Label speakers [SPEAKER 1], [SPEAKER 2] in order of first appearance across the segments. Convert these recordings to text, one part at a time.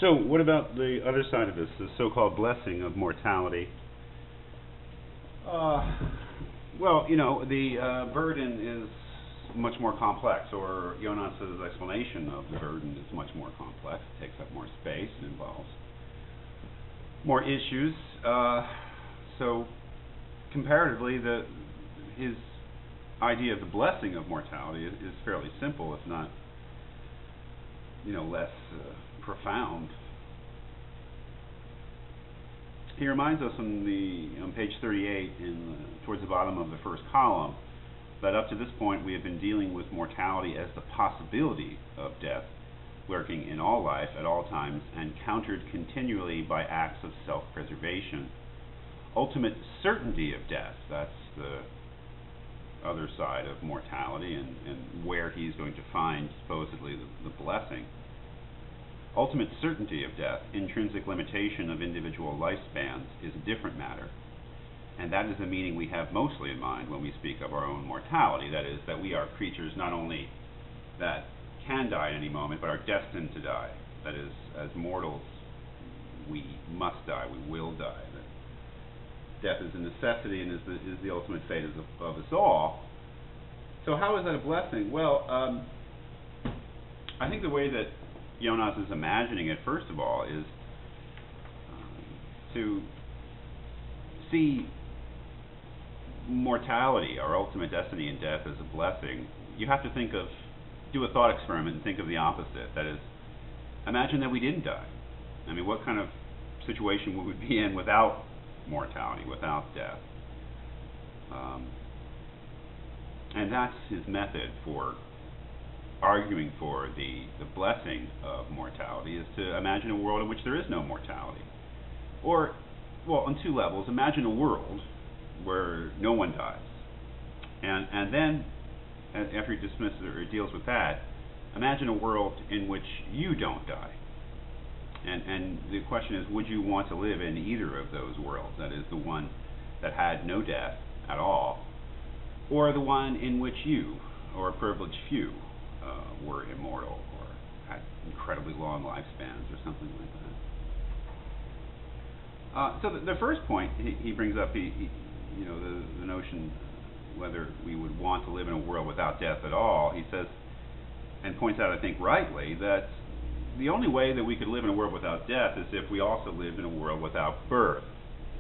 [SPEAKER 1] So, what about the other side of this, the so-called blessing of mortality? Uh, well, the burden is much more complex, or Jonas's explanation of the burden is much more complex. It takes up more space and involves more issues. So, comparatively, his idea of the blessing of mortality is fairly simple, if not, less profound. He reminds us on page 38, towards the bottom of the first column, that up to this point we have been dealing with mortality as the possibility of death, lurking in all life at all times and countered continually by acts of self-preservation. Ultimate certainty of death, that's the other side of mortality, and where he's going to find supposedly the blessing. Ultimate certainty of death, intrinsic limitation of individual lifespans, is a different matter. And that is the meaning we have mostly in mind when we speak of our own mortality. That is, that we are creatures not only that can die at any moment, but are destined to die. That is, as mortals, we must die, we will die. That death is a necessity and is the ultimate fate of us all. So how is that a blessing? Well, I think the way that Jonas is imagining it, first of all, is to see mortality, our ultimate destiny in death, as a blessing. You have to do a thought experiment and think of the opposite. That is, imagine that we didn't die. I mean, what kind of situation would we be in without mortality, without death? And that's his method for arguing for the blessing of mortality, is to imagine a world in which there is no mortality. Or, well, on two levels, imagine a world where no one dies. And then, after he dismisses or deals with that, imagine a world in which you don't die. And the question is, would you want to live in either of those worlds? That is, the one that had no death at all, or the one in which you, or a privileged few, were immortal or had incredibly long lifespans or something like that. So the first point he brings up, the notion whether we would want to live in a world without death at all, he says, and points out, I think rightly, that the only way that we could live in a world without death is if we also lived in a world without birth.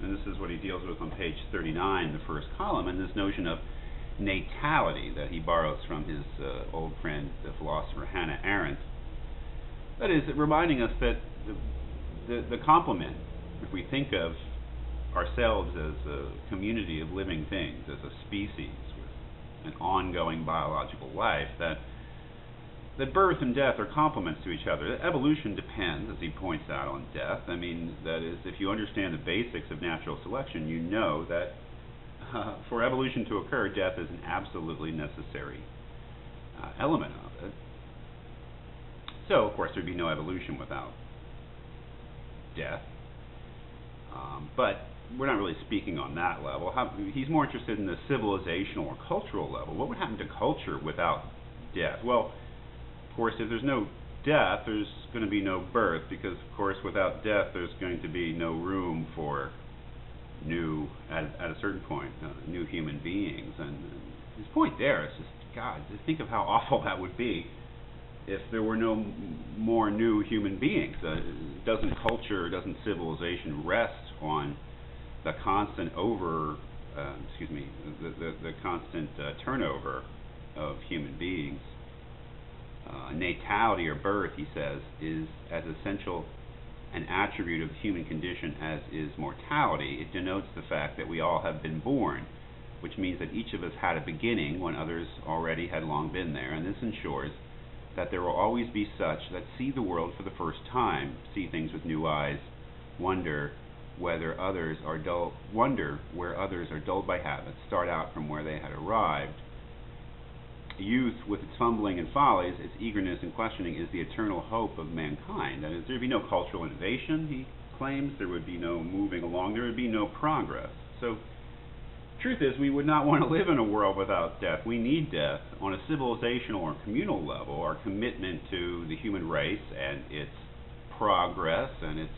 [SPEAKER 1] And this is what he deals with on page 39, the first column, and this notion of natality that he borrows from his old friend, the philosopher Hannah Arendt. That is, reminding us that the complement, if we think of ourselves as a community of living things, as a species with an ongoing biological life, that birth and death are complements to each other. Evolution depends, as he points out, on death. I mean, that is, if you understand the basics of natural selection, you know that for evolution to occur, death is an absolutely necessary element of it. So, of course, there'd be no evolution without death. But we're not really speaking on that level. He's more interested in the civilizational or cultural level. What would happen to culture without death? Well, of course, if there's no death, there's going to be no birth, because, of course, without death, there's going to be no room for at a certain point, new human beings. And his point there is just, God, just think of how awful that would be if there were no more new human beings. Doesn't civilization rest on the constant constant turnover of human beings? Natality, or birth, he says, is as essential an attribute of the human condition as is mortality. It denotes the fact that we all have been born, which means that each of us had a beginning when others already had long been there, and this ensures that there will always be such that see the world for the first time, see things with new eyes, wonder where others are dulled by habit, start out from where they had arrived. Youth, with its fumbling and follies, its eagerness and questioning, is the eternal hope of mankind. That is, there would be no cultural innovation, he claims. There would be no moving along. There would be no progress. So, truth is, we would not want to live in a world without death. We need death on a civilizational or communal level. Our commitment to the human race and its progress and its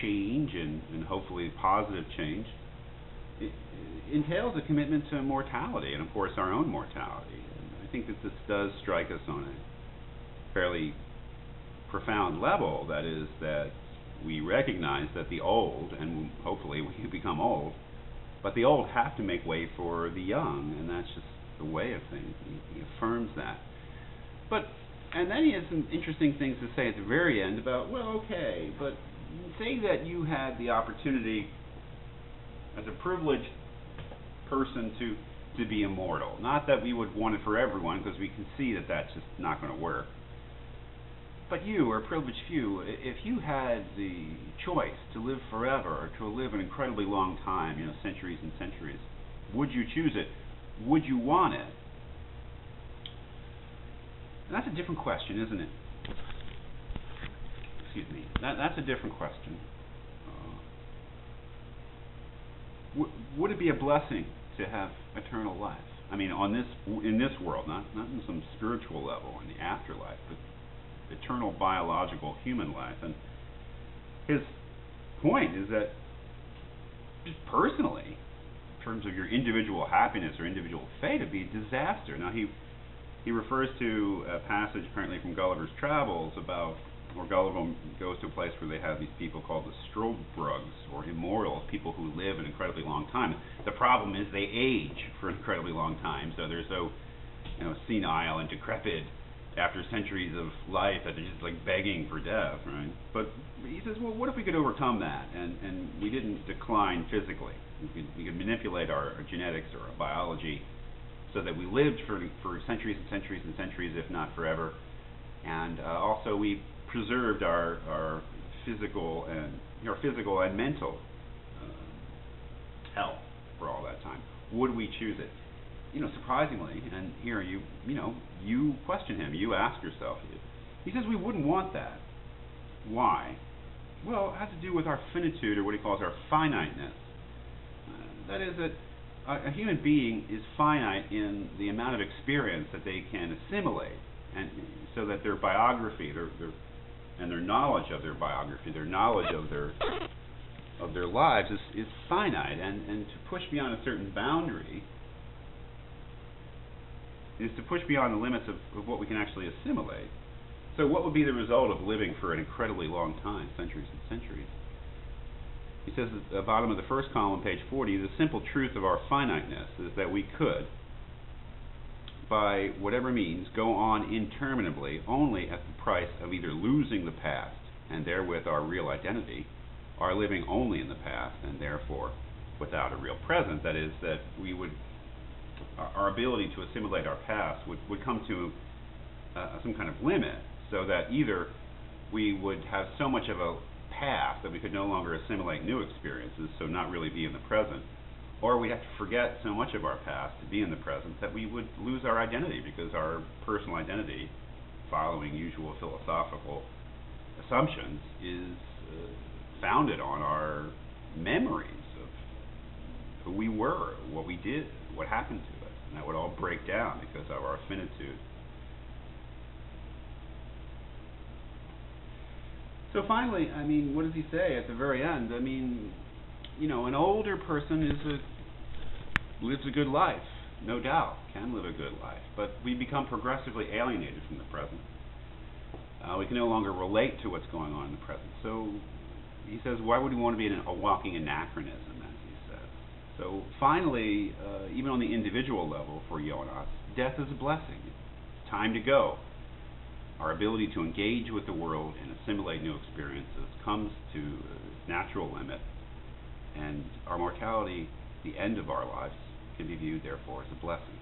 [SPEAKER 1] change and hopefully positive change, it entails a commitment to mortality and, of course, our own mortality. And I think that this does strike us on a fairly profound level. That is, that we recognize that the old, and hopefully we become old, but the old have to make way for the young, and that's just the way of things. He affirms that. And then he has some interesting things to say at the very end about, well, okay, but say that you had the opportunity as a privileged person to be immortal. Not that we would want it for everyone, because we can see that that's just not going to work. But you, or a privileged few, if you had the choice to live forever or to live an incredibly long time, centuries and centuries, would you choose it? Would you want it? And that's a different question, isn't it? Excuse me. That's a different question. Would it be a blessing to have eternal life? I mean, in this world, not in some spiritual level, in the afterlife, but eternal biological human life. And his point is that just personally, in terms of your individual happiness or individual fate, it'd be a disaster. Now he refers to a passage apparently from Gulliver's Travels about where Gulliver goes to a place where they have these people called the Struldbrugs, or immortals, people who live an incredibly long time. The problem is they age for an incredibly long time, so they're so senile and decrepit after centuries of life that they're just like begging for death, right? But he says, well, what if we could overcome that and we didn't decline physically? We could manipulate our genetics or our biology so that we lived for centuries and centuries and centuries, if not forever, and also we preserved our physical and mental health for all that time. Would we choose it? Surprisingly, and here you question him, you ask yourself, he says we wouldn't want that. Why? Well, it has to do with our finitude, or what he calls our finiteness. That is that a human being is finite in the amount of experience that they can assimilate, and so that their biography, and their knowledge of their biography, their knowledge of their lives is finite, and to push beyond a certain boundary is to push beyond the limits of what we can actually assimilate. So what would be the result of living for an incredibly long time, centuries and centuries? He says at the bottom of the first column, page 40, the simple truth of our finiteness is that we could, by whatever means, go on interminably only at the price of either losing the past, and therewith our real identity, or living only in the past, and therefore without a real present. That is, that we would, our ability to assimilate our past would come to some kind of limit, so that either we would have so much of a past that we could no longer assimilate new experiences, so not really be in the present, or we have to forget so much of our past to be in the present that we would lose our identity, because our personal identity, following usual philosophical assumptions, is founded on our memories of who we were, what we did, what happened to us, and that would all break down because of our finitude. So finally, what does he say at the very end? An older person lives a good life, no doubt, can live a good life, but we become progressively alienated from the present. We can no longer relate to what's going on in the present. So he says, why would we want to be a walking anachronism, as he says? So finally, even on the individual level for Jonas, death is a blessing. It's time to go. Our ability to engage with the world and assimilate new experiences comes to its natural limit, and our mortality, the end of our lives, can be viewed, therefore, as a blessing.